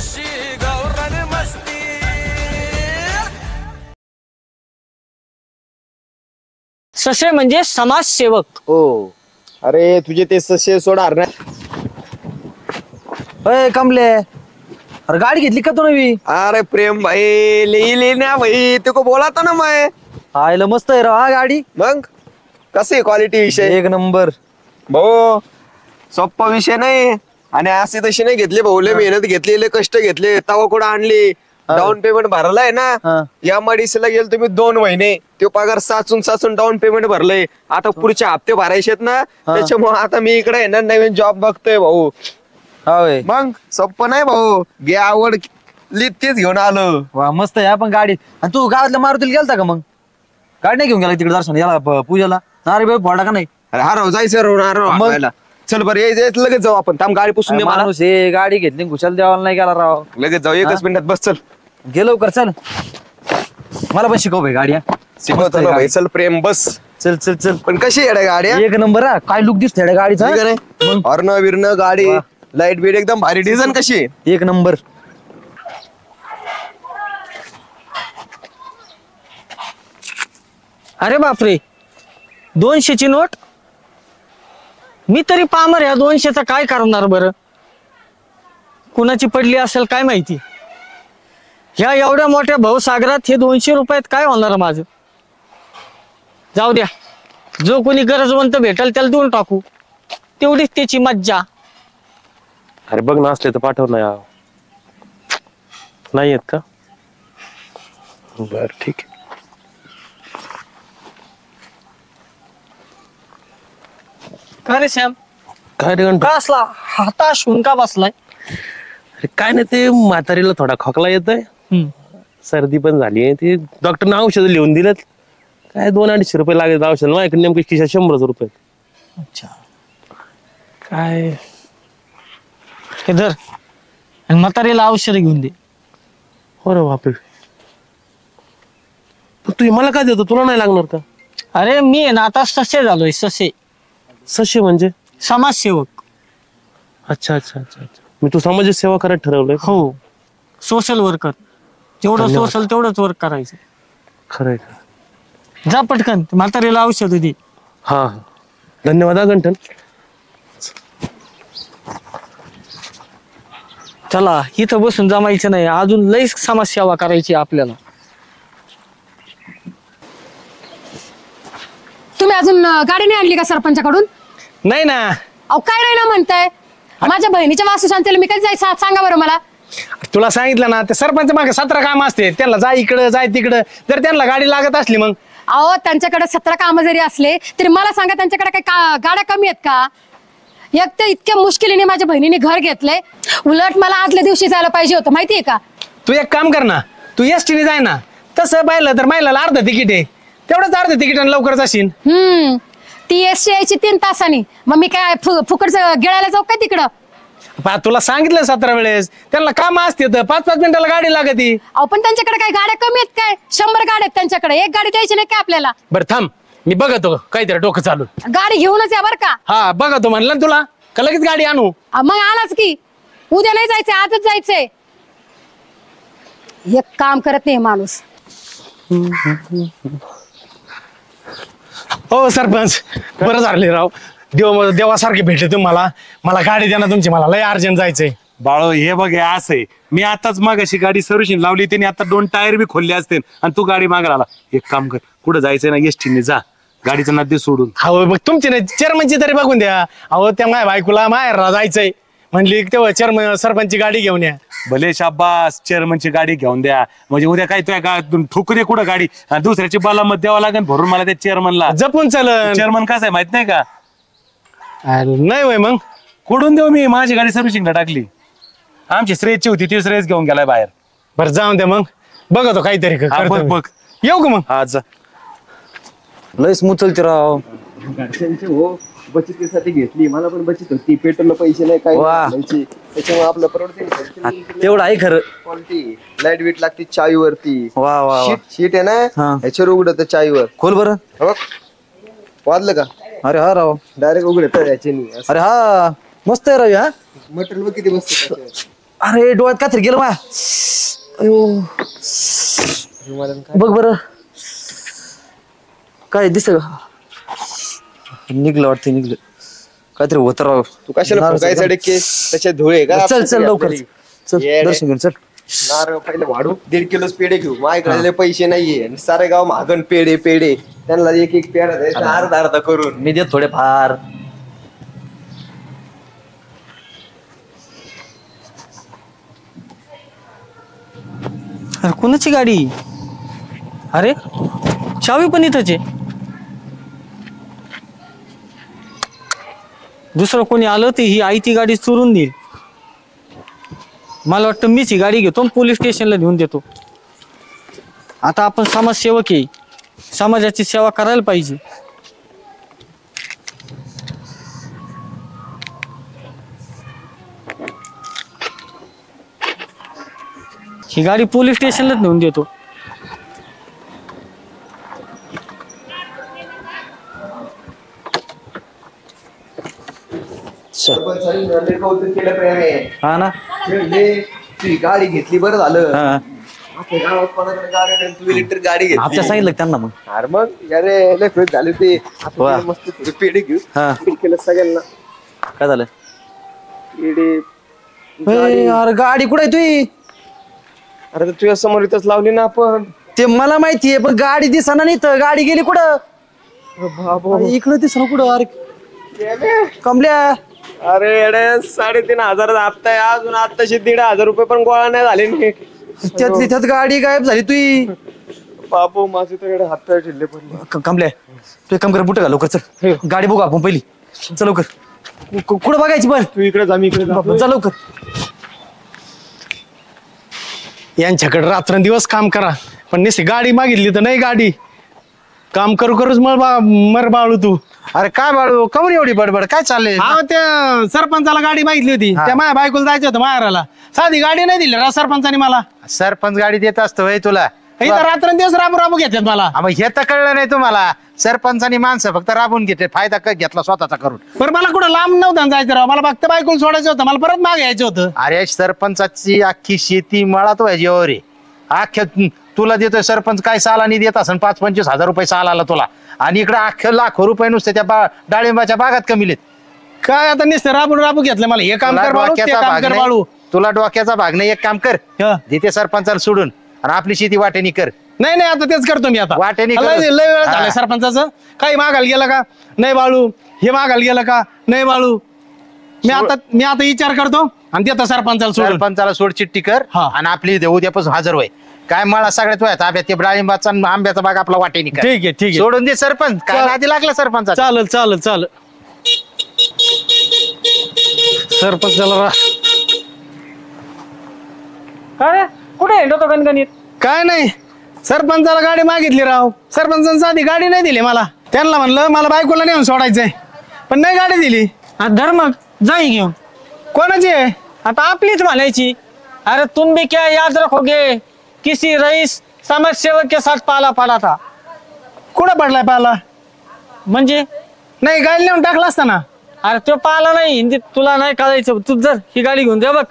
अशी गावरान मस्ती. ससे म्हणजे समाजसेवक. हो. अरे तुझे ते ससे सोडणार ना. अय कमले, अरे गाडी घेतली का तू नवी? अरे प्रेम भाई लिहिली ना भाई, तू को बोला था ना मैं. आयला मस्त आहे राव हा गाडी. मग कसे क्वालिटी विषय एक नंबर भाऊ. सोप्पा विषय नाही. आणि असे तसे नाही घेतले भाऊ, लय मेहनत घेतली, लय कष्ट घेतले, तवा कुठं आणली, डाऊन पेमेंट भरलाय ना. या मडीसीला गेलो तुम्ही 2 महिने, तो पगार साचून डाऊन पेमेंट भरलंय. आता पुढचे हप्ते भरायचे ना, त्याच्यामुळे आता मी इकडे ना नवीन जॉब बघतोय भाऊ. मग सोप्पं नाही भाऊ, घे आवड तेच घेऊन आलो. वा मस्त आहे पण गाडी. आणि तू गावातल्या मारुतीला गेलता का? मग गाडी नाही घेऊन गेला तिकडे दर्शन याला पूजेला? नारे बाई फोडा का नाही? अरे हा राव जायचं राव. चल बरं यायचं लगेच जाऊ आपण. थांब गाडी पुसून दे मला. माणूस हे गाडी घेतली कुशाल देवाला नाही गेला राव. लगेच जाऊ, 1 मिनिटात बस. चल गेलो लवकर चल. मला पण शिकव भाई गाडी. शिकवतो ना भाई. चल प्रेम बस. चल चल चल. पण कशी आहे गाडी? एक नंबर हा. काय लुक दिसतंय गाडीचा. हॉर्न बिर्न गाडी, लाईट बीट एकदम भारी. डिझाईन कशी आहे? एक नंबर. अरे बापरे, 200ची नोट. मी तरी पामर या 200चा काय करणार बरं. कुणाची पडली असेल काय माहिती. ह्या एवढ्या मोठ्या भवसागरात हे 200 रुपयात काय होणार माझं. जाऊ द्या, जो कोणी गरजवंत भेटेल त्याला देऊन टाकू, तेवढीच त्याची मज्जा. अरे बघ ना, असले तर पाठव ना. नाही येत का? बर ठीक आहे. का रे श्याम, काय रे का असला हाताश होऊन का बसलाय? अरे काय नाही, ते म्हातारीला थोडा खोकला येतोय, सर्दी पण झाली आहे. ते डॉक्टरने औषध लिहून दिलेत. काय 200-250 रुपये लागेल औषध. माझ्याकडे नेमके खिशात 100 रुपये. अच्छा, काय हे धर आणि म्हातारीला औषध घेऊन दे. हो रे बापरे. तू मला काय देतो? तुला नाही लागणार का? अरे मी आहे ना आता ससे झालोय. ससे सशे म्हणजे समाजसेवक. अच्छा अच्छा अच्छा अच्छा. मी तू समाज सेवा करायला ठरवलंय. हो, सोशल वर्कर. जेवढं धन्यवाद. सोशल तेवढंच वर्क करायचं. खरंय का? जा पटकन म्हातारीला औषध दे. हा धन्यवाद हा गंठन. चला, इथं बसून जमायचं नाही, अजून लई समाजसेवा करायची आपल्याला. तुम्ही अजून गाडी नाही आणली का सरपंचाकडून? नाही ना. अहो काय नाही ना म्हणताय. माझ्या बहिणीच्या वास्तुशांतीला मी कधी जायचं सांगा बरं मला. तुला सांगितलं ना, ते सरपंच मागे 17 काम असते. त्यांना जाय इकडं जाय तिकडं. जर त्यांना गाडी लागत असली मग. अहो त्यांच्याकडे 17 कामं जरी असले तरी मला सांगा, त्यांच्याकडे काय गाड्या कमी आहेत का? एक तर इतक्या मुश्किलीने माझ्या बहिणीने घर घेतलंय. उलट मला आदल्या दिवशी जायला पाहिजे होतं, माहितीये का? तू एक काम कर ना, तू एसटीने जाय ना. तसं पाहिलं तर महिलाला अर्ध तिकीट आहे, तेवढंच अर्ध तिकीट लवकर जाशील. ती एसटी यायची 3 तासांनी. मग मी काय फुकटचं गिळायला जाऊ काय तिकडं? तुला सांगितलं 17 वेळेस. त्यांना काम असते तर 5-5 मिनिटाला गाडी लागती. अहो पण त्यांच्याकडे काय गाड्या कमी आहेत काय? 100 गाड्या आहेत त्यांच्याकडे. एक गाडी द्यायची नाही काय आपल्याला? बरं थांब, मी बघतो काहीतरी डोकं चालू. गाडी घेऊनच या बरं का. हा बघतो म्हणलं ना तुला, का लगेच गाडी आणू? मग आलाच की. उद्या नाही जायचंय, आजच जायचंय. एक काम करत नाही माणूस. हो सरपंच, बरं झाले राव. देवासारखे भेटले तुम्हाला. मला गाडी द्या ना तुमची, मला लय अर्जंट जायचंय. बाळो हे बघ, असं आहे, मी आताच मागाशी गाडी सर्व्हिसिंग लावली, त्याने आता 2 टायर बी खोलले असते आणि तू गाडी मागायला आला. एक काम कर, कुठं जायचंय ना एसटीने जा, गाडीचं नाद दे सोडून. अहो मग तुमची नाही, चेअरमनची तरी बघून द्या. अहो त्या माझ्या बायकोला माहेरला जायचंय म्हणली, तेव्हा चेअरमन सरपंचची गाडी घेऊन या. भले शाबास, चेअरमनची गाडी घेऊन द्या. म्हणजे उद्या काय तुझ्या गावातून ठोकू कुठं गाडी, दुसऱ्याची बाला मत द्यावं लागेल भरून मला त्या चेअरमनला. जपून चल. चेअरमन कसं आहे माहित नाही का? नाही होय मग कुठून देऊ? मी माझी गाडी सर्व्हिसिंगला टाकली, आमची श्रेयची होती, ती श्रेयस घेऊन गेलाय बाहेर. बरं जाऊन द्या मग, बघतो काहीतरी बघ बघ. येऊ का मग? हा जा. लय स्मूथ चलते राव. हो, बचतीसाठी घेतली. मला पण बचत होती, पेट्रोलला पैसे नाही काय त्याच्यामुळे आपलं परवडते. तेवढं आहे खरं. क्वालिटी लाईट बीट लागते चावीवरती. वा वा. शीट आहे ना, ह्याच्यावर उघडत चावीवर. खोल बरं. वाजलं का? अरे हा राव, डायरेक्ट उघडत याच्यानी. अरे हा मस्त आहे राव. हा मटेरियल किती मस्त. अरे डोळ्यात काय तरी गेलं मा अयो बघ बर काय दिसत का निघलं वाटतं निघलं काहीतरी होत राव तू कशाला फुकायचा डक्के त्याच्या धुळे का चल चल लवकर चल येडे. दर्शन घेऊन चल नारळ पहिले वाढू 1.5 किलोच पेढे घेऊ माझ्याकडे पैसे नाहीये आणि सारे गाव मागण पेढे त्यांना एक पेढा द्यायचा अर्धा करून मी देत थोडे फार अरे कोणाची गाडी? अरे चावी पण इथंच आहे. दुसरं कोणी आलं तर ही आई ती गाडी चोरून देईल. मला वाटतं मीच ही गाडी घेतो पोलीस स्टेशनला नेऊन देतो. आता आपण समाजसेवक आहे, समाजाची सेवा करायला पाहिजे. ही गाडी पोलीस स्टेशनलाच नेऊन देतो. हा ना तुझी गाडी घेतली बरं झालं. हा. आपल्या गावात कोणाकडे गाडी नाही, तू इलेक्ट्रिक गाडी आपल्या घेतली. सांगितलं का त्यांना मग अरे मग अरे लय खुश झाले ते. आपण वा. मस्त थोडे पेढे घेऊ. हा. केलं सगळ्यांना काय झालं पेढे. अरे गाडी कुठे आहे तुझी अरे तर तुझ्या समोर इथंच लावली ना आपण. ते मला माहितीये पण गाडी दिसना नाही तर गाडी गेली कुठं इकडं दिसना कुठं अरे कमल्या अरे अरे 3,500 हप्ता आहे अजून आत्ताशी 1,500 रुपये पण गोळा नाही झाले नीट. त्यातली त्यात गाडी गायब झाली तुझी बाबू माझे तर एवढे हात ठेवले पण कमल्या तू एक काम कर बुट का लवकर चल गाडी बघू आपण पहिली चल लवकर कुठं बघायची पण तू इकडे जा मी इकडे जा. चल लवकर यांच्याकडे रात्रंदिवस काम करा पण निश्चित गाडी मागितली तर नाही गाडी. काम करू करूच मर बाळू तू. अरे काय बाळू कमर एवढी बडबड काय चाललंय हा त्या सरपंचाला गाडी मागितली होती. त्या माझ्या बायकोला जायचं होतं माहेराला. साधी गाडी नाही दिली रा सरपंचाने मला. सरपंच गाडी देत असतो होय तुला इथं रात्रंदिवस राबू राबू घेतात मला. हा, मग हे तर कळलं नाही तुम्हाला सरपंचानी माणसं फक्त राबून घेते फायदा घेतला स्वतःचा करून. पण मला कुठं लांब नव्हतं जायचं राव. मला फक्त बायकोला सोडायचं होतं. मला परत माग यायचं होतं. अरे सरपंचाची अख्खी शेती मळात व्हायची रे अख्ख्या तुला देतोय सरपंच काय सालानी देत असेल 5-25 हजार रुपये सालाला तुला आणि इकडे अख्खे लाखो रुपये नुसते त्या डाळिंबाच्या बागात कमीलेत. काय आता नुसतं राबून राबू घेतलं मला. हे काम तुला कर बाळू, ते डोक्याचा काम भाग कर नाही बाळू. तुला डोक्याचा भाग नाही एक काम कर हा. देते सरपंचाला सोडून आणि आपली शेती वाटेनी कर. नाही नाही आता तेच करतो मी आता. वाटेनी लय कर. लय वेळ हा. झालाय सरपंचाचं. काही मागायला गेलं का नाही बाळू. हे मागायला गेलं का नाही बाळू. मी आता विचार करतो आणि देतो सरपंचाला सोडून. सरपंचाला सोड चिठ्ठी कर हा. आणि आपली उद्यापासून हजर होय. काय मला सगळ्यात वयात आब्यात ते डाळिंबाचा आणि आंब्याचा बाग आपला वाटेनी कर. ठीक आहे ठीक आहे. सोडून दे सरपंच काय नादी लागला सरपंच चालेल चालेल चालेल. सरपंचाला काय कुठे हिंडतो गणगणित? काय नाही सरपंचाला गाडी मागितली राव. सरपंचाने साधी गाडी नाही दिली मला. त्यांना म्हणलं मला बायकोला नेऊन सोडायचंय पण नाही गाडी दिली. धर्म जाई घेऊन. कोणाची आहे? आता आपलीच म्हणायची. अरे तुम भी क्या याद रखोगे किसी रईस समाजसेवक के साथ पाला पड़ा था. कुठं पडलाय पाला? म्हणजे नाही गाडी नेऊन टाकला असताना. अरे तो पाला नाही हिंदीत तुला नाही कळायचं. तू जर ही गाडी घेऊन जा बघ.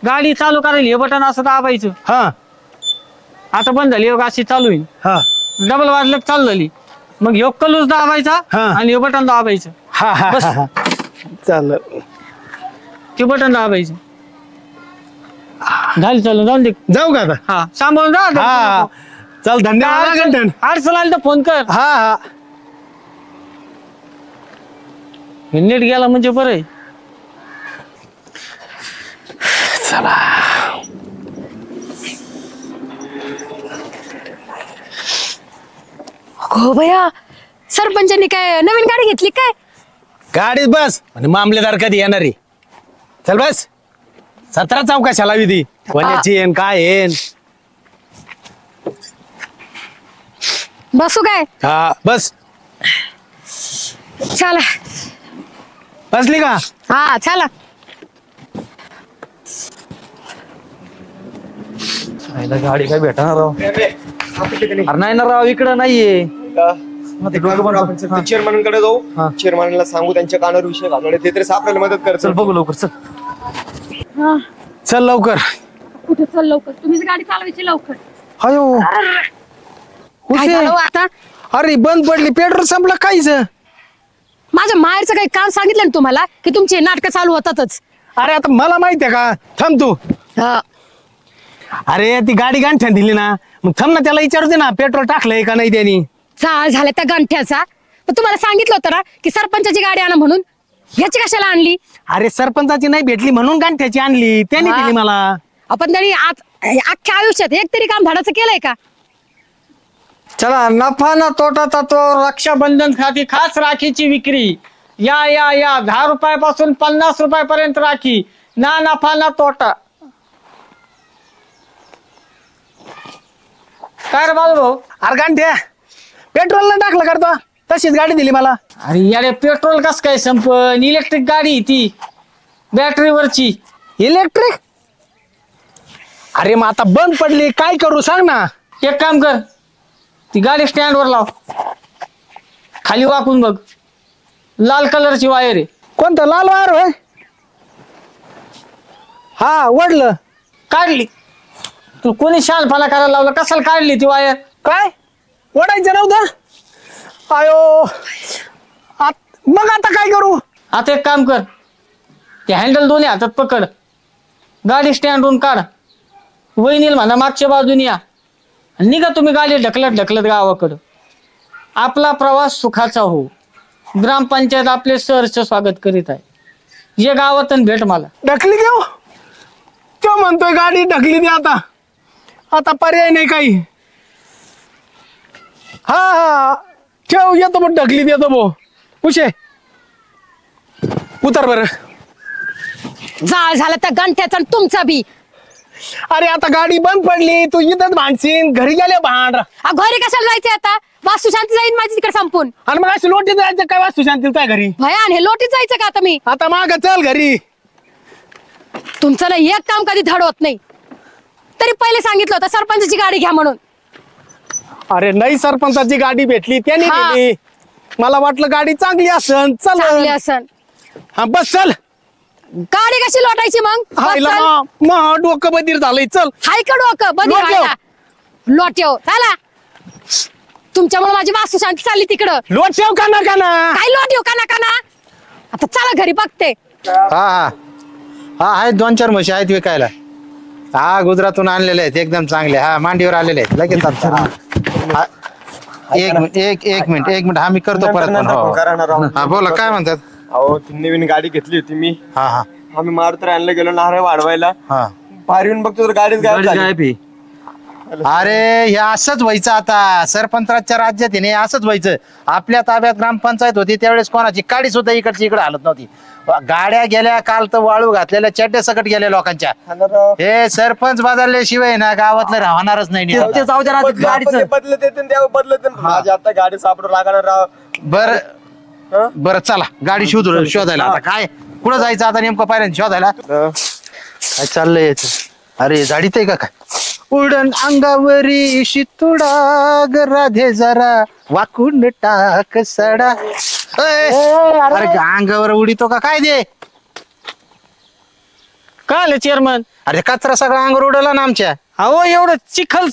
गाडी चालू करायला हे बटन असं दाबायचं. हा आता बंद झाली बघ अशी चालू होईल. हा डबल वाजलं की चालू झाली. मग ह्यो कलूच दाबायचा हा. आणि हे बटन दाबायचं. हा हा बस. हा. चालेल ते बटन दाबायचं. झाली चालू जाऊन दे. जाऊ का आता? हा सांभाळून जा. हा चल धन्यवाद हा, गंठन. अडचण आली तर फोन कर. हा हा हे नीट गेला म्हणजे बरं आहे. चला हो भया सरपंचांनी काय नवीन गाडी घेतली काय? गाडीत बस आणि मामलेदार कधी येणार आहे. चल बस. 17 चौकशा लावी ती कोणाची येन काय येन. बसू काय? हा बस. चला बसली का? हा चला. गाडी काय भेटणार राव अरे नाही ना राव इकडं नाहीये चेअरमॅनकडे जाऊ. चेअरमॅनला सांगू त्यांच्या कानावर विषय घालवले ते तरी सापडायला मदत कर. चल बघू लवकर चल चल लवकर. कुठे चल लवकर, तुम्हीच गाडी चालवायची लवकर. अयो काय झालं हो आता? अरे बंद पडली, पेट्रोल संपलं काहीच. माझ्या माहेरचं काही काम सांगितलं ना तुम्हाला की तुमचे नाटकं चालू होतातच. अरे आता मला माहिती आहे का, थांब तू. हा. अरे ती गाडी गांठ्यान दिली ना, मग थांब ना, त्याला विचारू दे ना पेट्रोल टाकलंय का नाही त्यांनी. चाळ झाला त्या गंठ्याचा. पण तुम्हाला सांगितलं होतं ना की सरपंचाची गाडी आणा म्हणून, याची कशाला आणली? अरे सरपंचाची नाही भेटली म्हणून गांठ्याची आणली, त्यांनी दिली मला. आपण तरी अख्ख्या आयुष्यात एक तरी काम धाडाचं केलंय का? चला, नफा ना तोटा तो रक्षाबंधन खाती खास राखीची विक्री. या या या 10 रुपयापासून 50 रुपयापर्यंत राखी, ना नफा ना तोटा. काय रे बाबू भाऊ? अरे गांठ्या पेट्रोल नाही टाकलं करतो, तशीच गाडी दिली मला. अरे यारे पेट्रोल कस काय संपन? इलेक्ट्रिक गाडी आहे ती, बॅटरीवरची. इलेक्ट्रिक? अरे मग आता बंद पडली, काय करू सांग ना. एक काम कर, ती गाडी स्टँडवर लाव, खाली वाकून बघ, लाल कलरची वायर आहे. कोणतं लाल वायर होय? हा वडलं. काढली. तू कोणी शालपणा करायला लावला? कशाला काढली ती वायर? काय ओढायचं नव्हतं? आयो मग आता काय करू? आता एक काम कर, ते हँडल दोन्ही हातात पकड, गाडी स्टँडवरून काढ, वहिनीला म्हणा मागच्या बाजूने या, आणि निघा तुम्ही गाडी ढकलत ढकलत गावाकडं. आपला प्रवास सुखाचा हो. ग्रामपंचायत आपले सहर्ष स्वागत करीत आहे. ये गावात आणि भेट मला. ढकली देऊ? तो म्हणतोय गाडी ढकली दे. आता पर्याय नाही काही. हा हा ठेव, येतो मग ढकली देतो भाऊ. उशे उतर बर. जाळ झाला त्या गंठ्याचा आणि तुमचा बी. अरे आता गाडी बंद पडली, तू इथंच भांडशील, घरी गेले भांड. घरी कशाला जायचंय आता? वास्तू शांती जाईन माझी तिकडे संपून. आणि मग अशी लोटीत जायचं काय वास्तू शांतील काय घरी? भयान हे लोटीत जायचं का आता मी? आता माग चल घरी. तुमचं ना एक काम कधी धड होत नाही. तरी पहिले सांगितलं होतं सरपंचाची गाडी घ्या म्हणून. अरे नाही, सरपंचाची गाडी भेटली त्याने हा. दिली. मला वाटलं गाडी चांगली असन. चल चांगली असन. हा बस चल. गाडी कशी लोटायची मग? बस हायला चल. मग डोकं बधीर झालंय. चल हाय का डोकं बधी लोट्यो. व्हायला? लोट्यो चला. तुमच्यामुळे माझी वास्तू शांती चालली तिकडं. लोट ठेव का ना काय लोट्यो का ना? आता चला घरी बघते. हा हा हा आहेत 2-4 म्हशी आहेत विकायला. हा गुजरातून आणलेले आहेत, एकदम चांगले. हा मांडीवर आलेले आहेत लगेच. हा, एक मिनिट हा मी करतो परत फोन. हो हा बोला काय म्हणतात? अहो ती नवीन गाडी घेतली होती मी. हा हा आम्ही मारुती आणलं गेलो नारळ वाढवायला. हा बाहेर येऊन बघतो तर गाडीच गायब झाली. अरे हे असंच व्हायचं आता. सरपंचाच्या राज्यात आहे ना, असंच व्हायचं. आपल्या ताब्यात ग्रामपंचायत होती त्यावेळेस कोणाची गाडी सुद्धा इकडची इकडे हालत नव्हती. गाड्या गेल्या, काल तर वाळू घातलेल्या चड्ड्या सकट गेल्या लोकांच्या. हे सरपंच बदलल्याशिवाय ना गावातलं राहणारच नाही. ते जाऊ दे ना, गाडीचं बदलत येते तेव्हा बदलत येते. माझी आता गाडी सापडू लागणार राव. बरं चला गाडी शोधायला. आता काय कुठं जायचं आता नेमकं पाहिजे शोधायला? काय चाललंय याच? अरे झाडीत आहे का काय? उडण अंगावरी शितुडा ग राधे जरा वाकून टाक सडा. अरे अंगावर उडीतो का काय दे? काय आलं चेअरमन? अरे कचरा सगळा अंगावर उडवला ना आमच्या. अहो एवढं चिखल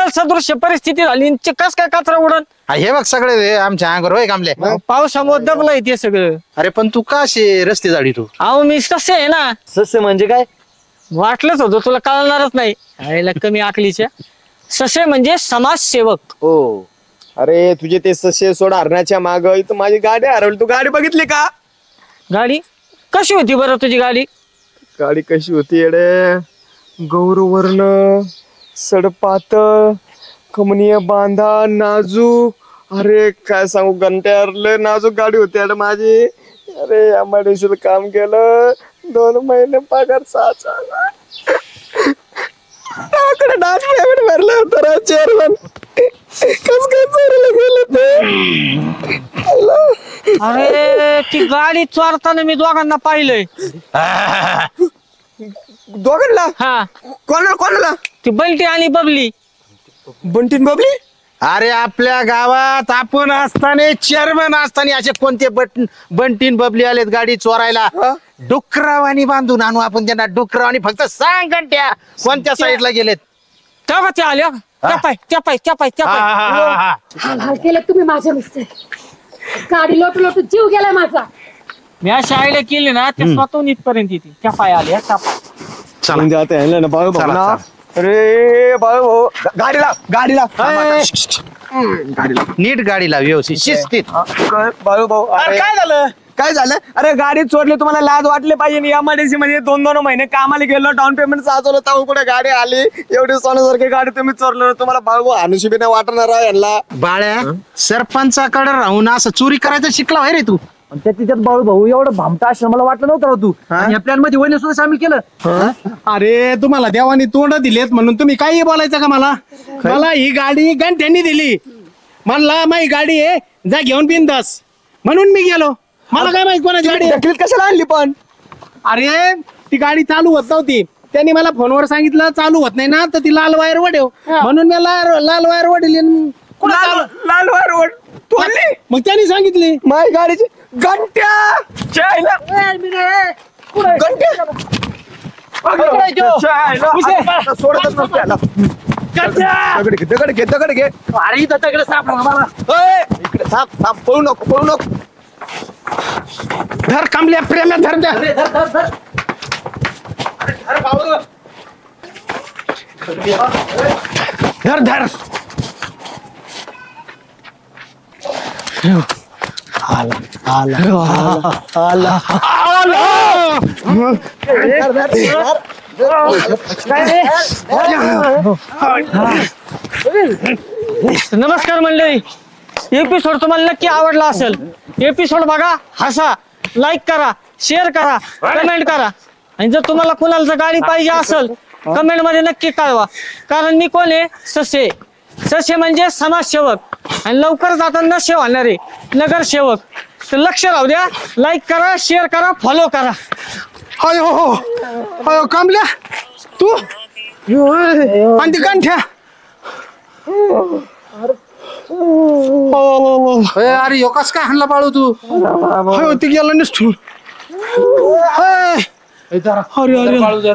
सदृश्य परिस्थिती झाली, कस काय कचरा उडन? हे बघ सगळे हे आमच्या अंगावर होय कामले. पावसामुळे दबलंय ते सगळं. अरे पण तू का असे रस्ते झाडी तू? अहो मी सस्य आहे ना. सस्य म्हणजे काय? वाटलंच होतं तुला कळणारच नाही. यायला कमी आकलीच्या. सस्य म्हणजे समाजसेवक. हो अरे तुझे ते ससे सोड हरण्याच्या माग इथं माझी गाडी हरवली. तू गाडी बघितली का? गाडी कशी होती बरं तुझी गाडी? गाडी कशी होती येडे? गौरवर्ण सडपात कमनीय बांधा नाजूक. अरे काय सांगू घंट्याला नाजूक गाडी होती अरे माझी. अरे एमआयडीसीला काम केलं 2 महिने पगार 6 आला. डास पेमेंट भरलं होतं रा चेअरमन. कस काय चोरीला गेलं ते? अरे ती गाडी चोरताना मी दोघांना पाहिलंय. दोघांना? हा कोणाला? ती बंटी आणि बबली. बंटीन बबली? अरे आपल्या गावात आपण असताना चेअरमन असताना असे कोणते बंटीन बबली आलेत गाडी चोरायला. डुकरावानी बांधून आणू आपण त्यांना. डुकरावानी फक्त सांग घंट्या कोणत्या साईडला गेलेत. तेव्हा त्या आल्या त्या पाय त्या पाय त्या पाय त्या पाय. हाल हाल केलं तुम्ही माझ्या मिस्टर. गाडी लोटू लोटू जीव गेलाय माझा. मी अशी आयडिया केली ना ते स्वतःहून इथपर्यंत येते. त्या पाय आल्या त्या पाय. चला जाते आहे ना बाळू भाऊ चला, ना. चला. अरे बाळू भाऊ गाडीला गाडीला नीट गाडीला व्यवस्थित शिस्तीत. बाळू भाऊ अरे काय झालं? काय झालं? अरे गाडी चोरली तुम्हाला लाज वाटले पाहिजे. एमआयडीसी मध्ये 2-2 महिने कामाला गेलो डाऊन पेमेंट साचवलं तेव्हा कुठे गाडी आली. एवढी सोन्यासारखी गाडी तुम्ही चोरलं. तुम्हाला बाळू अनुशिबी नाही वाटणार आहे यांना. बाळ्या सरपंचाकडे राहून असं चोरी करायचं शिकला आहे रे तू. त्याच्यात बाळू भाऊ एवढं भामटा असं मला वाटलं नव्हतं राव तू. आणि या प्लॅन मध्ये वहिनी सुद्धा सामील केलं. अरे तुम्हाला देवानी तोंड दिलेत म्हणून तुम्ही काही बोलायचं का मला? मला ही गाडी गंठ्यांनी दिली. म्हणला माझी गाडी आहे जा घेऊन बिंदास म्हणून मी गेलो. मला काय माहित कोणाची गाडी आहे? नकलीत कशाला आणली पण? अरे ती गाडी चालू होत नव्हती. त्यांनी मला फोनवर सांगितलं चालू होत नाही ना तर ती लाल वायर वडव म्हणून मी लाल वायर वडली. लाल वायर तोडली. मग त्यांनी सांगितली माझी गाडीची घंट्या चायला घंट्या सोडतच नसतो याला. दगड घे. अरे इथं दगड सापडा मला. इकडे थांब पळू नको. धर कामल्या प्रेम धर द्या. धर नमस्कार मंडळी. एपिसोड तुम्हाला नक्की आवडला असेल. एपिसोड बघा, हसा, लाईक करा, शेअर करा, कमेंट करा. आणि जर तुम्हाला कुणाला गाडी पाहिजे असेल कमेंट मध्ये नक्की कळवा. कारण मी कोण आहे? ससे म्हणजे समाजसेवक आणि लवकरच आता नशे होणारे नगरसेवक. तर लक्ष राहू द्या. लाईक करा, शेअर करा, फॉलो करा. अयो कामल्या तू आणि ती गंठ्या. अरे यो कस काय हाणला बाळू तू. ती गेला निष्ठून. अरे